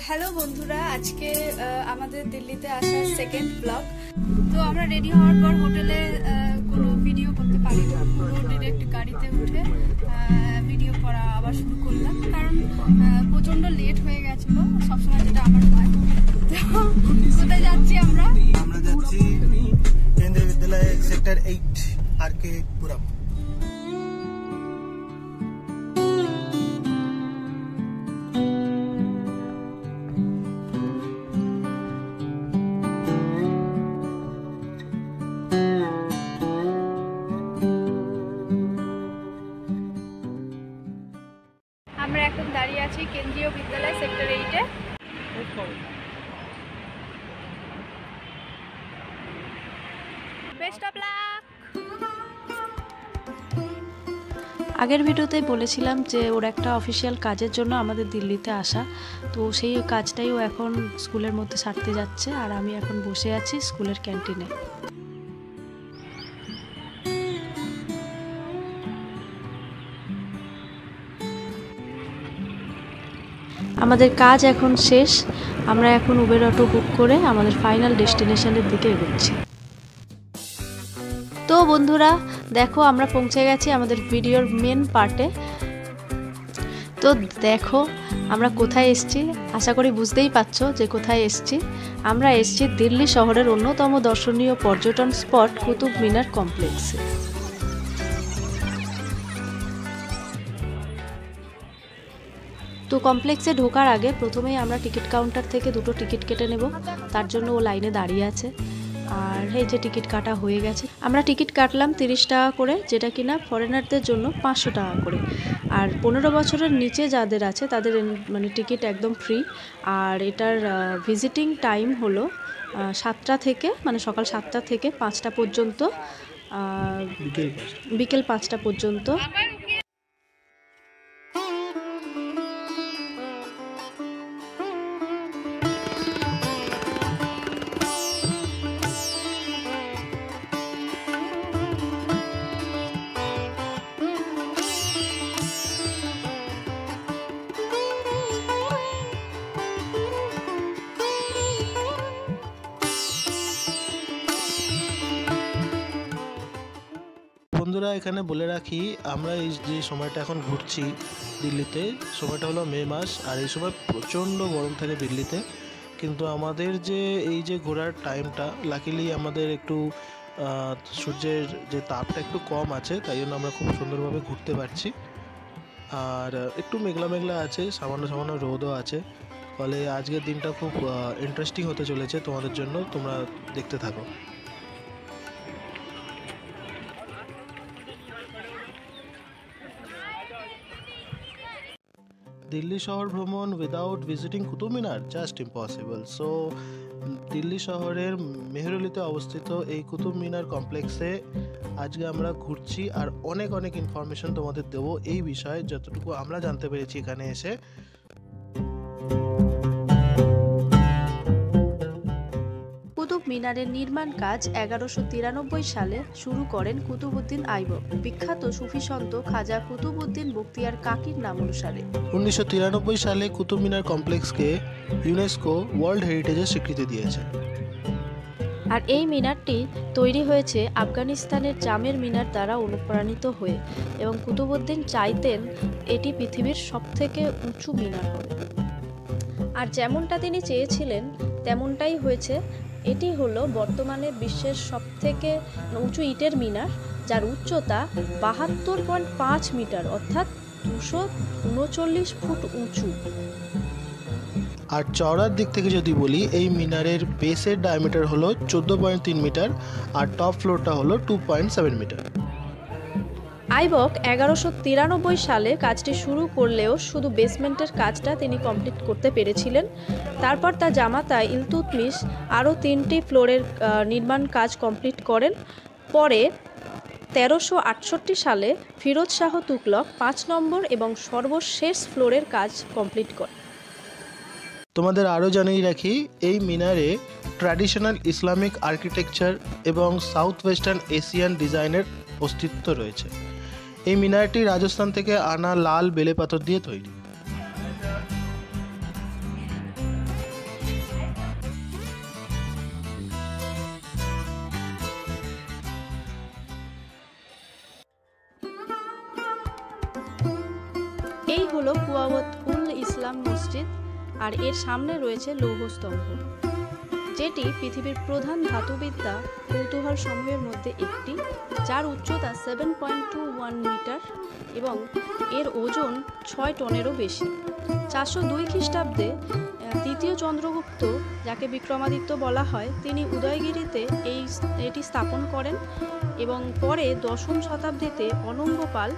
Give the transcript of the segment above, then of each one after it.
Hello বন্ধুরা, আজকে আমাদের দিল্লিতে আসার সেকেন্ড ব্লগ। তো আমরা রেডি হওয়ার পর হোটেলে কোনো ভিডিও করতে পারি না, পুরো ডিরেক্ট গাড়িতে উঠে ভিডিও করা আবার শুরু করলাম, কারণ প্রচন্ড লেট হয়ে গেছিল, সবসময় যেটা আমার হয়। কোথায় যাচ্ছি আমরা? যাচ্ছি কেন্দ্রীয় বিদ্যালয় সেক্টর 8 আরকে পুরম। আমরা এখন দাঁড়িয়ে আছি কেন্দ্রীয় বিদ্যালয় সেক্টর 8-এ। Best of luck. আগের ভিডিওতেই বলেছিলাম যে ওর একটা অফিসিয়াল কাজের জন্য আমাদের দিল্লিতে আসা, তো সেই কাজটাই ও এখন স্কুলের মধ্যে সারতে যাচ্ছে, আর আমি এখন বসে আছি স্কুলের ক্যান্টিনে। আমাদের কাজ এখন শেষ, আমরা এখন উবের অটো বুক করে আমাদের ফাইনাল ডেস্টিনেশনের দিকে এগোচ্ছি। তো বন্ধুরা দেখো, আমরা পৌঁছে গেছি আমাদের ভিডিওর মেন পার্টে। তো দেখো আমরা কোথায় এসেছি, আশা করি বুঝতেই পারছো যে কোথায় এসেছি। আমরা এসেছি দিল্লি শহরের অন্যতম দর্শনীয় পর্যটন স্পট কুতুব মিনার কমপ্লেক্সে। তো কমপ্লেক্সে ঢোকার আগে প্রথমেই আমরা টিকিট কাউন্টার থেকে দুটো টিকিট কেটে নেব, তার জন্য ও লাইনে দাঁড়িয়ে আছে। আর এই যে টিকিট কাটা হয়ে গেছে, আমরা টিকিট কাটলাম 30 টাকা করে, যেটা কিনা ফরেনারদের জন্য 500 টাকা করে। আর 15 বছরের নিচে যাদের আছে তাদের মানে টিকিট একদম ফ্রি। আর এটার ভিজিটিং টাইম হলো 7টা থেকে, মানে সকাল 7টা থেকে 5টা পর্যন্ত, বিকেল 5টা পর্যন্ত। বন্ধুরা এখানে বলে রাখি, আমরা এই যে সময়টা এখন ঘুরছি দিল্লিতে, সময়টা হলো মে মাস, আর এই সময় প্রচণ্ড গরম থাকে দিল্লিতে। কিন্তু আমাদের যে এই যে ঘোরার টাইমটা, লাকিলি আমাদের একটু সূর্যের যে তাপটা একটু কম আছে, তাই জন্য আমরা খুব সুন্দরভাবে ঘুরতে পারছি। আর একটু মেঘলা মেঘলা আছে, সামান্য সামান্য রোদও আছে, ফলে আজকের দিনটা খুব ইন্টারেস্টিং হতে চলেছে তোমাদের জন্য, তোমরা দেখতে থাকো। দিল্লি শহর ভ্রমণ without visiting Qutub Minar just impossible. So Delhi শহরের মেহরুলিতে অবস্থিত এই কুতুব মিনার কমপ্লেক্সে আজকে আমরা ঘুরছি, আর অনেক অনেক ইনফরমেশন তোমাদের দেবো এই বিষয়ে, যতটুকু আমরা জানতে পেরেছি এখানে এসে। কুতুব মিনারের নির্মাণ কাজ 1193 সালে শুরু করেন কুতুবউদ্দিন আইবক, বিখ্যাত সুফি সন্ত খাজা কুতুবউদ্দিন বখতিয়ার কাকির নাম অনুসারে। 1993 সালে কুতুব মিনার কমপ্লেক্সকে ইউনেস্কো ওয়ার্ল্ড হেরিটেজের স্বীকৃতি দিয়েছে। আর এই মিনারটি তৈরি হয়েছে আফগানিস্তানের জামের মিনার দ্বারা অনুপ্রাণিত হয়ে, এবং কুতুবউদ্দিন চাইতেন এটি পৃথিবীর সবথেকে উঁচু মিনার হবে। আর যেমনটা তিনি চেয়েছিলেন তেমনটাই হয়েছে। এটি হলো বর্তমানে বিশ্বের সবথেকে উঁচু ইটের মিনার, যার উচ্চতা 72.5 মিটার, অর্থাৎ 239 ফুট উঁচু। আর চওড়ার দিক থেকে যদি বলি, এই মিনারের বেসের ডায়ামিটার হলো 14.3 মিটার, আর টপ ফ্লোরটা হলো 2.7 মিটার। আইবক 1193 সালে কাজটি শুরু করলেও শুধু বেসমেন্টের কাজটা তিনি কমপ্লিট করতে পেরেছিলেন। তারপর তার জামাতা ইলতুৎমিশ আরও 3টি ফ্লোরের নির্মাণ কাজ কমপ্লিট করেন। পরে 1368 সালে ফিরোজ শাহ তুগলক 5 নম্বর এবং সর্বশেষ ফ্লোরের কাজ কমপ্লিট করেন। তোমাদের আরও জানিয়ে রাখি, এই মিনারে ট্র্যাডিশনাল ইসলামিক আর্কিটেকচার এবং সাউথ ওয়েস্টার্ন এশিয়ান ডিজাইনের অস্তিত্ব রয়েছে। এই মিনারটি রাজস্থান থেকে আনা লাল বেলে পাথর দিয়ে তৈরি। এই হলো কুয়াওয়াত উল ইসলাম মসজিদ, আর এর সামনে রয়েছে লৌহস্তম্ভ, যেটি পৃথিবীর প্রধান ধাতুবিদ্যা কৌতূহল সমূহের মধ্যে একটি, যার উচ্চতা 7.21 মিটার এবং এর ওজন 6 টনেরও বেশি। 402 খ্রিস্টাব্দে তৃতীয় চন্দ্রগুপ্ত, যাকে বিক্রমাদিত্য বলা হয়, তিনি উদয়গিরিতে এটি স্থাপন করেন এবং পরে 10ম শতাব্দীতে অনঙ্গপাল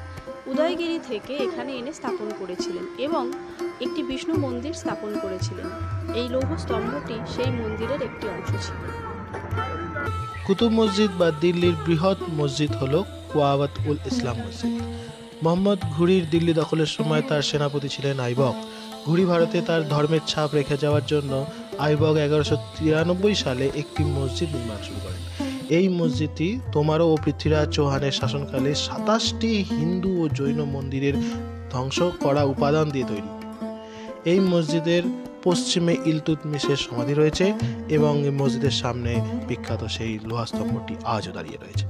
উদয়গিরি থেকে এখানে এনে স্থাপন করেছিলেন এবং একটি বিষ্ণু মন্দির স্থাপন করেছিলেন। এই লৌহ স্তম্ভটি সেই মন্দিরের একটি অংশ ছিল। কুতুব মসজিদ বা দিল্লির বৃহৎ মসজিদ হল কুয়াওয়াত উল ইসলাম মসজিদ। মোহাম্মদ ঘুরির দিল্লি দখলের সময় তার সেনাপতি ছিলেন আইবক। ঘুরি ভারতে তার ধর্মের ছাপ রেখে যাওয়ার জন্য আইবক 1193 সালে একটি মসজিদ নির্মাণ শুরু করেন। এই মসজিদটি তোমারো ও পৃথ্বীরাজ চৌহানের শাসনকালে 27টি হিন্দু ও জৈন মন্দিরের ধ্বংস করা উপাদান দিয়ে তৈরি। এই মসজিদের পশ্চিমে ইলতুৎমিশের সমাধি রয়েছে এবং এই মসজিদের সামনে বিখ্যাত সেই লোহা স্তম্ভটি আজও দাঁড়িয়ে রয়েছে।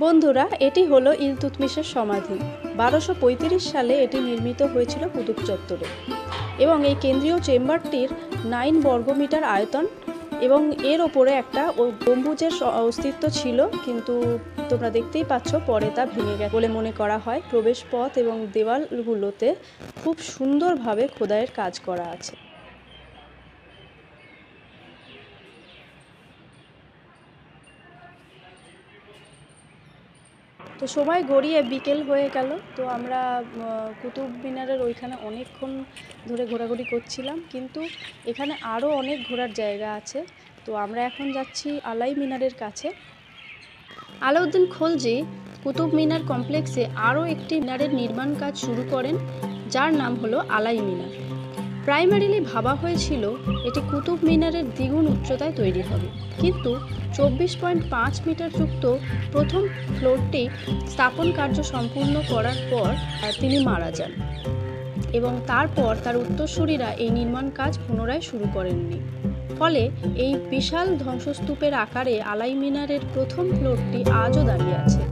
বন্ধুরা, এটি হলো ইলতুৎমিশের সমাধি। 1235 সালে এটি নির্মিত হয়েছিল কুতুব চত্বরে এবং এই কেন্দ্রীয় চেম্বারটির 9 বর্গমিটার আয়তন এবং এর ওপরে একটা গম্বুজের অস্তিত্ব ছিল, কিন্তু তোমরা দেখতেই পাচ্ছ পরে তা ভেঙে গেছে বলে মনে করা হয়। প্রবেশ পথ এবং দেওয়ালগুলোতে খুব সুন্দরভাবে খোদাইয়ের কাজ করা আছে। তো সময় গড়িয়ে বিকেল হয়ে গেল। তো আমরা কুতুব মিনারের ওইখানে অনেকক্ষণ ধরে ঘোরাঘুরি করছিলাম, কিন্তু এখানে আরও অনেক ঘোরার জায়গা আছে। তো আমরা এখন যাচ্ছি আলাই মিনারের কাছে। আলাউদ্দিন খলজি কুতুব মিনার কমপ্লেক্সে আরও একটি মিনারের নির্মাণ কাজ শুরু করেন, যার নাম হলো আলাই মিনার। প্রাইমারিলি ভাবা হয়েছিল এটি কুতুব মিনারের দ্বিগুণ উচ্চতায় তৈরি হবে, কিন্তু 24.5 মিটার যুক্ত প্রথম ফ্লোরটি স্থাপন কার্য সম্পূর্ণ করার পর তিনি মারা যান এবং তারপর তার উত্তরসূরিরা এই নির্মাণ কাজ পুনরায় শুরু করেননি। ফলে এই বিশাল ধ্বংসস্তূপের আকারে আলাই মিনারের প্রথম ফ্লোরটি আজও দাঁড়িয়ে আছে।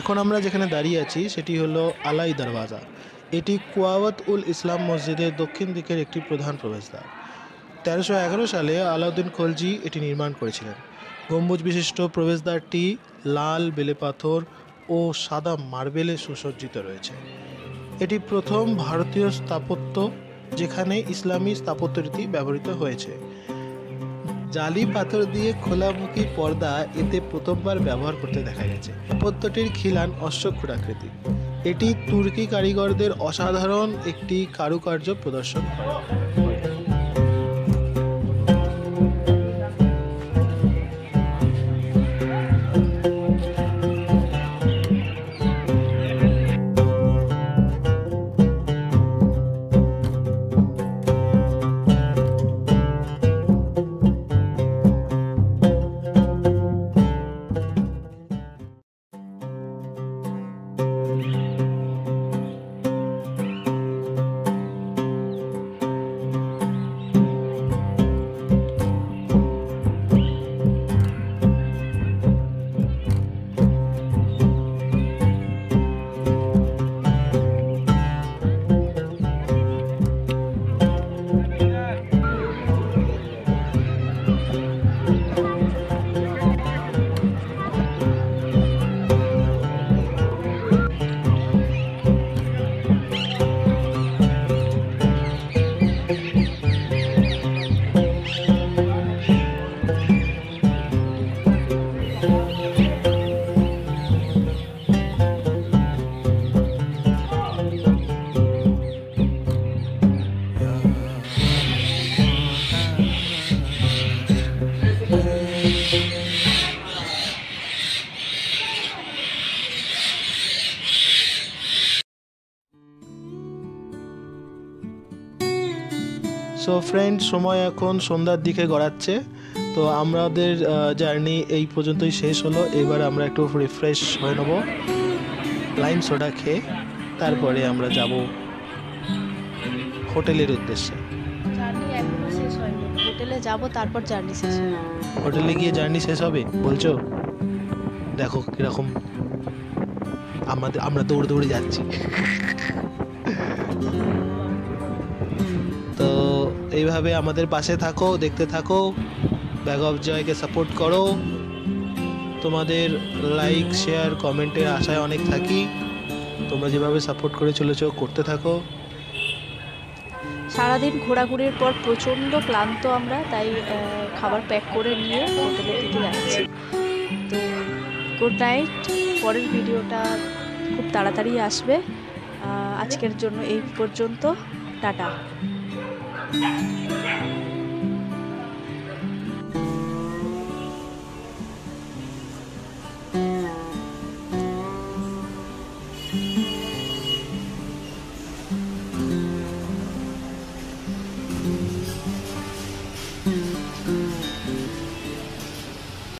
এখন আমরা যেখানে দাঁড়িয়ে আছি সেটি হলো আলাই দরওয়াজা। এটি কুয়াওয়াত উল ইসলাম মসজিদের দক্ষিণ দিকের একটি প্রধান প্রবেশদ্বার। 1311 সালে আলাউদ্দিন খলজি এটি নির্মাণ করেছিলেন। গম্বুজ বিশিষ্ট প্রবেশদ্বারটি লাল বেলে পাথর ও সাদা মার্বেলে সুসজ্জিত রয়েছে। এটি প্রথম ভারতীয় স্থাপত্য যেখানে ইসলামী স্থাপত্যরীতি ব্যবহৃত হয়েছে। জালি পাথর দিয়ে খোলামুখী পর্দা এতে প্রথমবার ব্যবহার করতে দেখা গেছে। স্থাপত্যটির খিলান অশ্বক্ষুরাকৃতি। এটি তুর্কি কারিগরদের অসাধারণ একটি কারুকার্য প্রদর্শন করে। সো ফ্রেন্ড, সময় এখন সন্ধ্যার দিকে গড়াচ্ছে। তো আমাদের জার্নি এই পর্যন্তই শেষ হলো। এবার আমরা একটু রিফ্রেশ হয়ে নেবো লাইম সোডা খেয়ে, তারপরে আমরা যাব হোটেলের উদ্দেশ্যে। জার্নি এখনো শেষ হয়নি, হোটেলে যাব তারপর জার্নি শেষ হবে। হোটেলে গিয়ে জার্নি শেষ হবে বলছো? দেখো কিরকম আমরা দৌড়ে দৌড়ে যাচ্ছি। তো এইভাবে আমাদের পাশে থাকো, দেখতে থাকো, ব্যাগ অফ জয়কে সাপোর্ট করো। তোমাদের লাইক, শেয়ার, কমেন্টের আশায় অনেক থাকি। তোমরা যেভাবে সাপোর্ট করে চলেছো করতে থাকো। সারাদিন ঘোরাঘুরির পর প্রচণ্ড ক্লান্ত আমরা, তাই খাবার প্যাক করে নিয়ে হোটেলের দিকে যাচ্ছি। তো গুড নাইট। পরের ভিডিওটা খুব তাড়াতাড়ি আসবে। আজকের জন্য এই পর্যন্ত, টাটা।